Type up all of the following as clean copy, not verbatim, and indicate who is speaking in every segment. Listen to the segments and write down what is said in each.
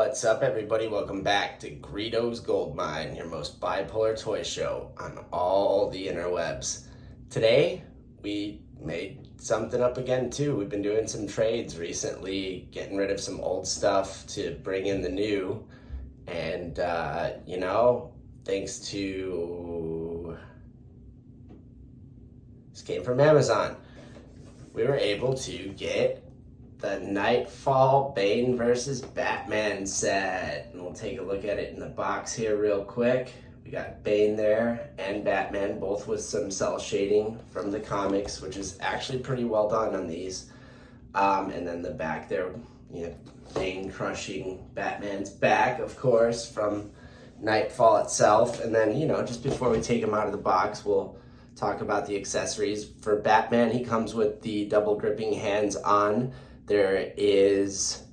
Speaker 1: What's up, everybody? Welcome back to Greedo's Gold Mine, your most bipolar toy show on all the interwebs. Today, we made something up again, too. We've been doing some trades recently, getting rid of some old stuff to bring in the new. And, thanks to... This came from Amazon. We were able to get the Knightfall Bane versus Batman set. And we'll take a look at it in the box here real quick. We got Bane there and Batman, both with some cell shading from the comics, which is actually pretty well done on these. And then the back there, Bane crushing Batman's back, of course, from Knightfall itself. And then, just before we take him out of the box, we'll talk about the accessories. For Batman, he comes with the double gripping hands on. There is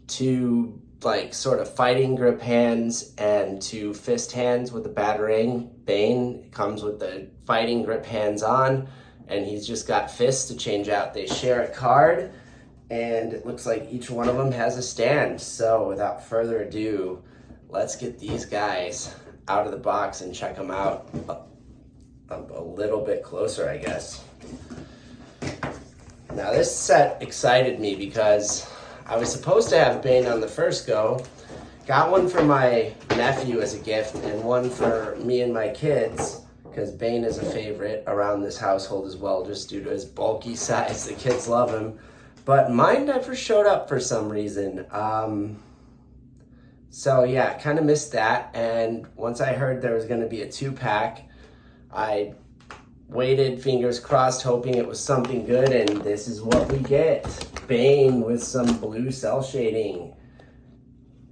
Speaker 1: two sort of fighting grip hands and two fist hands with the batarang. Bane comes with the fighting grip hands on, and he's just got fists to change out. They share a card, and it looks like each one of them has a stand. So without further ado, let's get these guys out of the box and check them out a little bit closer, I guess. Now this set excited me because I was supposed to have Bane on the first go. Got one for my nephew as a gift and one for me and my kids, because Bane is a favorite around this household as well, just due to his bulky size. The kids love him. But mine never showed up for some reason. So yeah, kind of missed that. And once I heard there was going to be a 2-pack, I waited, fingers crossed, hoping it was something good, and this is what we get. Bane with some blue cell shading,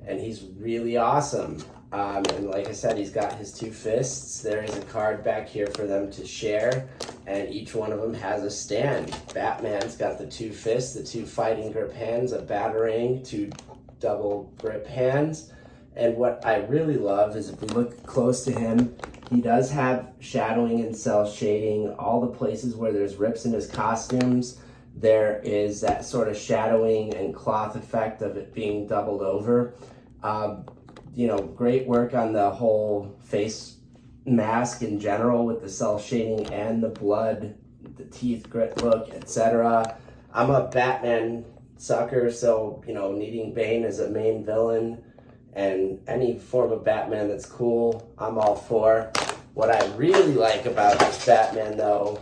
Speaker 1: and he's really awesome. And like I said, he's got his two fists. There is a card back here for them to share, and each one of them has a stand. Batman's got the two fists, the two fighting grip hands, a batarang, two double grip hands. And what I really love is if we look close to him, he does have shadowing and cell shading. All the places where there's rips in his costumes, there is that sort of shadowing and cloth effect of it being doubled over. Great work on the whole face mask in general with the cell shading and the blood, the teeth grit look, etc. I'm a Batman sucker, so, needing Bane as a main villain and any form of Batman that's cool, I'm all for. What I really like about this Batman, though,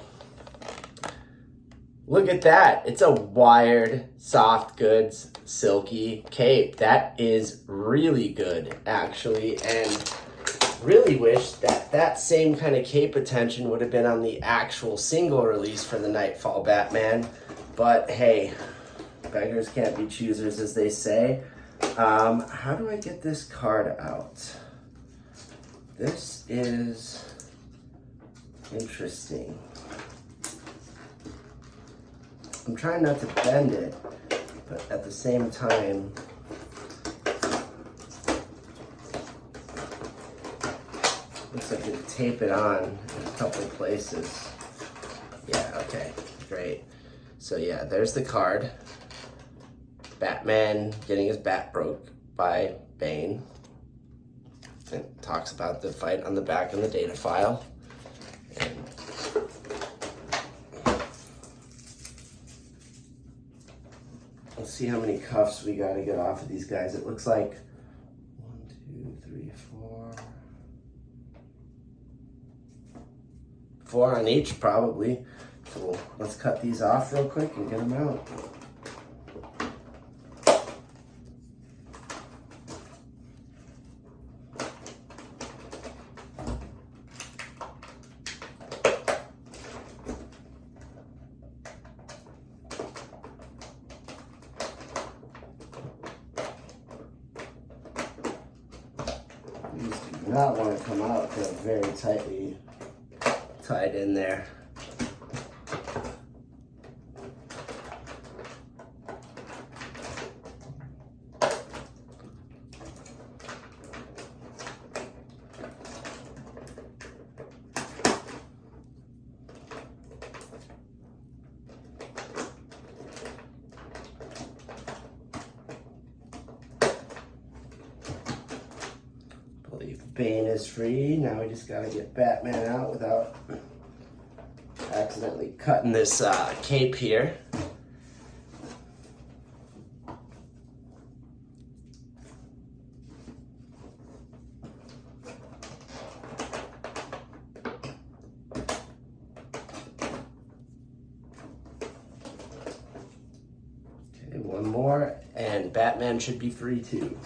Speaker 1: look at that. It's a wired, soft goods, silky cape. That is really good, actually, and really wish that same kind of cape attention would have been on the actual single release for the Knightfall Batman. But hey, beggars can't be choosers, as they say. How do I get this card out? This is interesting. I'm trying not to bend it, but at the same time, looks like you tape it on in a couple of places. Yeah, okay, great. So yeah, there's the card. Batman getting his bat broke by Bane. It talks about the fight on the back in the data file. And let's see how many cuffs we got to get off of these guys. It looks like 1, 2, 3, 4. 4 on each, probably. So let's cut these off real quick and get them out. These do not want to come out. They're very tightly tied in there. Bane is free. Now we just gotta get Batman out without accidentally cutting this cape here. Okay, one more, and Batman should be free too.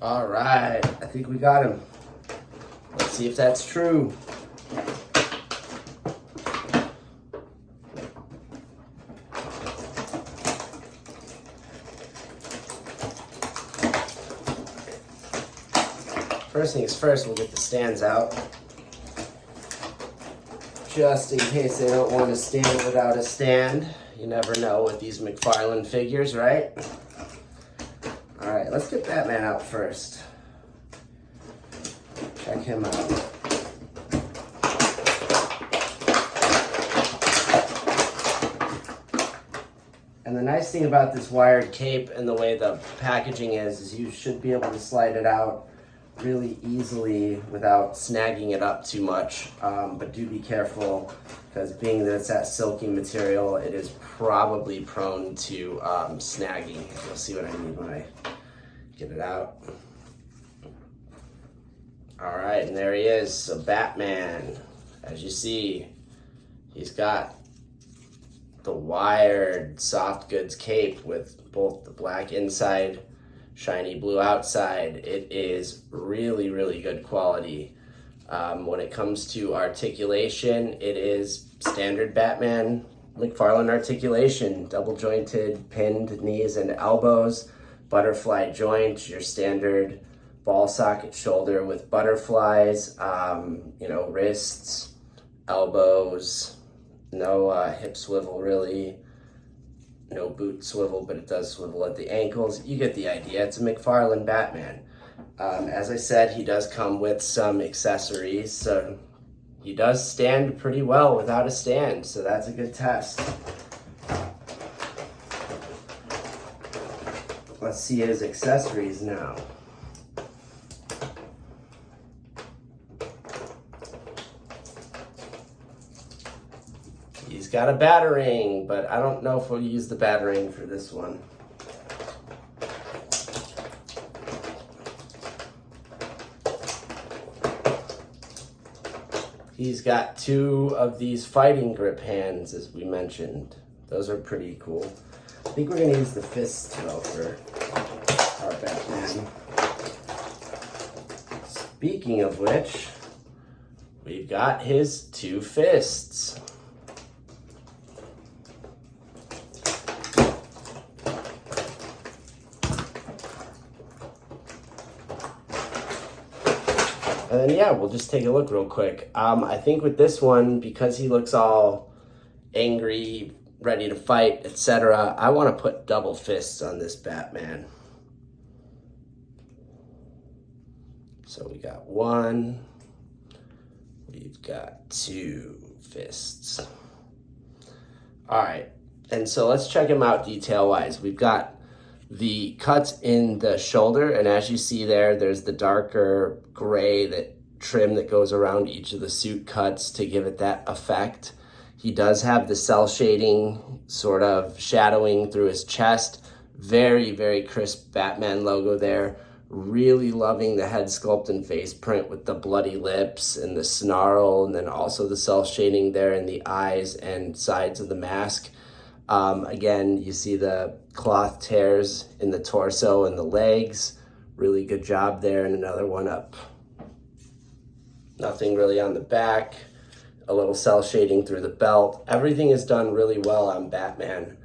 Speaker 1: All right, I think we got him. Let's see if that's true. First things first, we'll get the stands out. Just in case they don't want to stand without a stand. You never know with these McFarlane figures, right? All right, let's get Batman out first. Check him out. And the nice thing about this wired cape and the way the packaging is you should be able to slide it out really easily without snagging it up too much. But do be careful, because being that it's that silky material, it is probably prone to snagging. You'll see what I mean when I get it out. All right, and there he is. So Batman, as you see, he's got the wired soft goods cape with both the black inside, shiny blue outside. It is really, really good quality. When it comes to articulation, it is standard Batman McFarlane articulation, double jointed, pinned knees and elbows, butterfly joint, your standard ball socket shoulder with butterflies, wrists, elbows, no hip swivel really, no boot swivel, but it does swivel at the ankles. You get the idea. It's a McFarlane Batman. As I said, he does come with some accessories, so he does stand pretty well without a stand, so that's a good test. Let's see his accessories now. He's got a batarang, but I don't know if we'll use the batarang for this one. He's got 2 of these fighting grip hands, as we mentioned. Those are pretty cool. I think we're gonna use the fists though for our Batman. Speaking of which, we've got his 2 fists. And then, yeah, we'll just take a look real quick. I think with this one, because he looks all angry, ready to fight, etc., I want to put double fists on this Batman. So we got 1, we've got 2 fists. All right, and so let's check him out detail-wise. We've got the cuts in the shoulder, and as you see there, there's the darker gray trim that goes around each of the suit cuts to give it that effect. He does have the cell shading sort of shadowing through his chest. Very, very crisp Batman logo there. Really loving the head sculpt and face print with the bloody lips and the snarl, and then also the cell shading there in the eyes and sides of the mask. Again, you see the cloth tears in the torso and the legs. Really good job there, and another one up. Nothing really on the back. A little cell shading through the belt. Everything is done really well on Batman.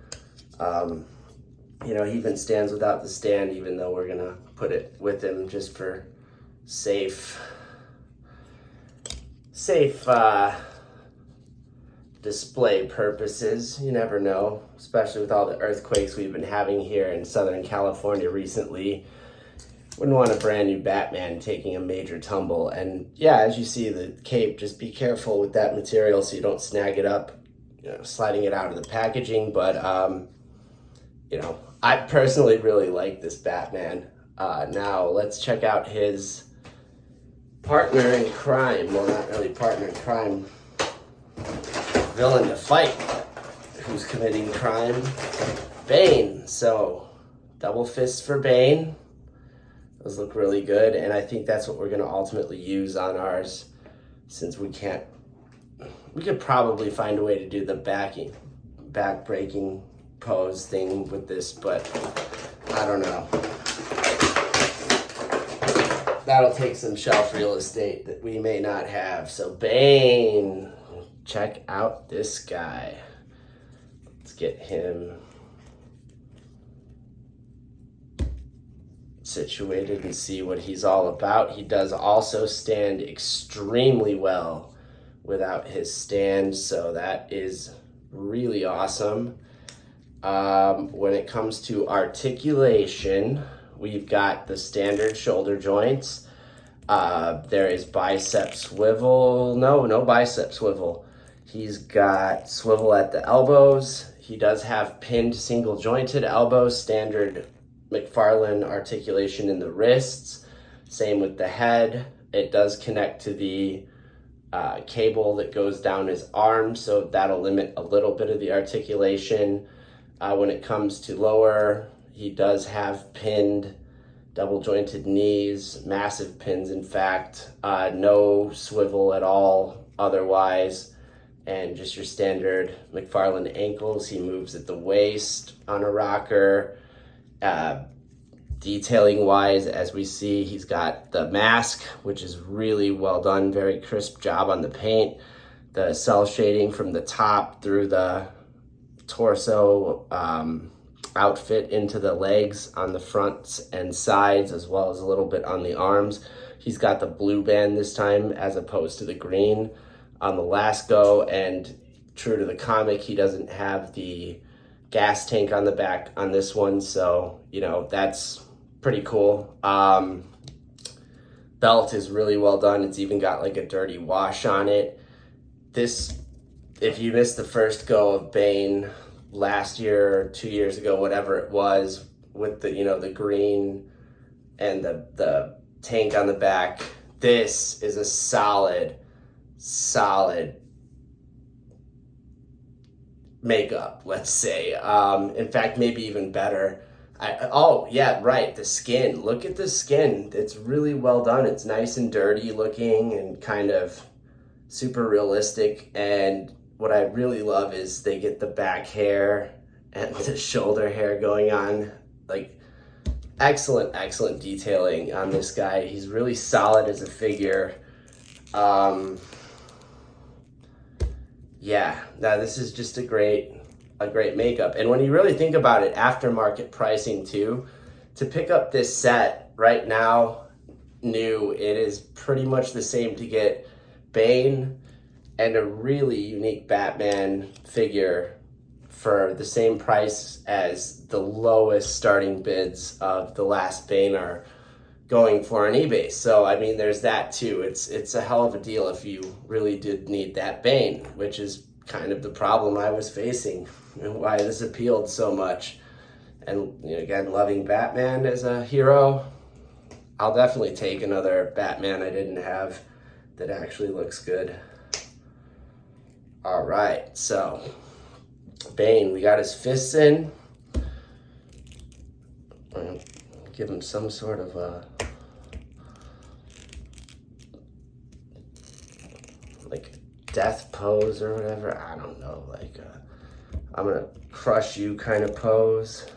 Speaker 1: He even stands without the stand, even though we're gonna put it with him just for safe display purposes. You never know, especially with all the earthquakes we've been having here in Southern California recently. wouldn't want a brand new Batman taking a major tumble. And yeah, as you see the cape, just be careful with that material so you don't snag it up, sliding it out of the packaging. But, I personally really like this Batman. Now let's check out his partner in crime. Well, not really partner in crime. Villain to fight. Who's committing crime? Bane. So, double fist for Bane. Those look really good, and I think that's what we're going to ultimately use on ours, since we could probably find a way to do the back breaking pose thing with this, but I don't know. That'll take some shelf real estate that we may not have. So Bane, check out this guy. Let's get him situated and see what he's all about. He does also stand extremely well without his stand, so that is really awesome. When it comes to articulation, we've got the standard shoulder joints. There is bicep swivel. No bicep swivel. He's got swivel at the elbows. He does have pinned single jointed elbows, standard McFarlane articulation in the wrists. Same with the head. It does connect to the cable that goes down his arm, so that'll limit a little bit of the articulation. When it comes to lower, he does have pinned double jointed knees, massive pins in fact, no swivel at all otherwise, and just your standard McFarlane ankles. He moves at the waist on a rocker. Detailing wise, as we see, he's got the mask, which is really well done, very crisp job on the paint. The cell shading from the top through the torso outfit into the legs on the fronts and sides, as well as a little bit on the arms. He's got the blue band this time as opposed to the green on the last go, and true to the comic, he doesn't have the gas tank on the back on this one, so that's pretty cool. Belt is really well done. It's even got like a dirty wash on it. This, if you missed the first go of Bane last year or 2 years ago, whatever it was, with the the green and the tank on the back, this is a solid makeup, let's say. In fact, maybe even better. Oh yeah, right, the skin. Look at the skin. It's really well done. It's nice and dirty looking and kind of super realistic. And what I really love is they get the back hair and the shoulder hair going on. Like, excellent detailing on this guy. He's really solid as a figure. Yeah, now this is just a great makeup. And when you really think about it, aftermarket pricing too, to pick up this set right now, new, it is pretty much the same to get Bane and a really unique Batman figure for the same price as the lowest starting bids of the last Bane are going for on eBay. So I mean, there's that too. It's a hell of a deal if you really did need that Bane, which is kind of the problem I was facing and why this appealed so much. And again, loving Batman as a hero, I'll definitely take another Batman I didn't have that actually looks good. All right, so Bane, we got his fists in. Give him some sort of a like death pose or whatever. I don't know, like I'm gonna crush you kind of pose.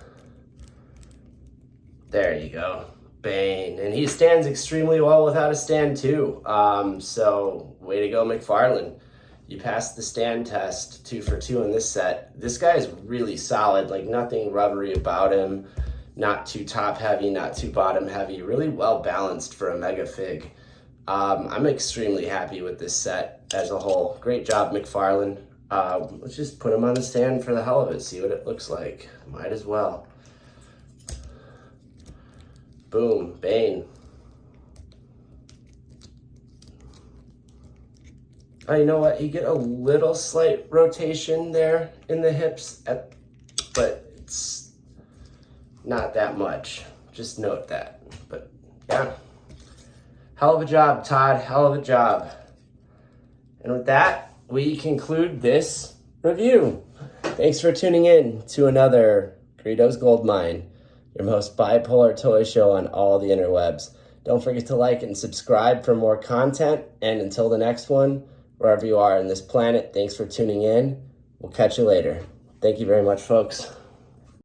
Speaker 1: There you go, Bane. And he stands extremely well without a stand too. So way to go, McFarlane. You passed the stand test 2 for 2 in this set. This guy is really solid, like nothing rubbery about him. Not too top heavy, not too bottom heavy, really well balanced for a mega fig. I'm extremely happy with this set as a whole. Great job, McFarlane. Let's just put him on the stand for the hell of it, see what it looks like. Might as well. Boom, Bane. Oh, you know what? You get a little slight rotation there in the hips, but it's not that much. Just note that. But yeah, hell of a job, Todd. Hell of a job. And with that, we conclude this review. Thanks for tuning in to another Greedo's Goldmine, your most bipolar toy show on all the interwebs. Don't forget to like and subscribe for more content. And until the next one, wherever you are on this planet, thanks for tuning in. We'll catch you later. Thank you very much, folks.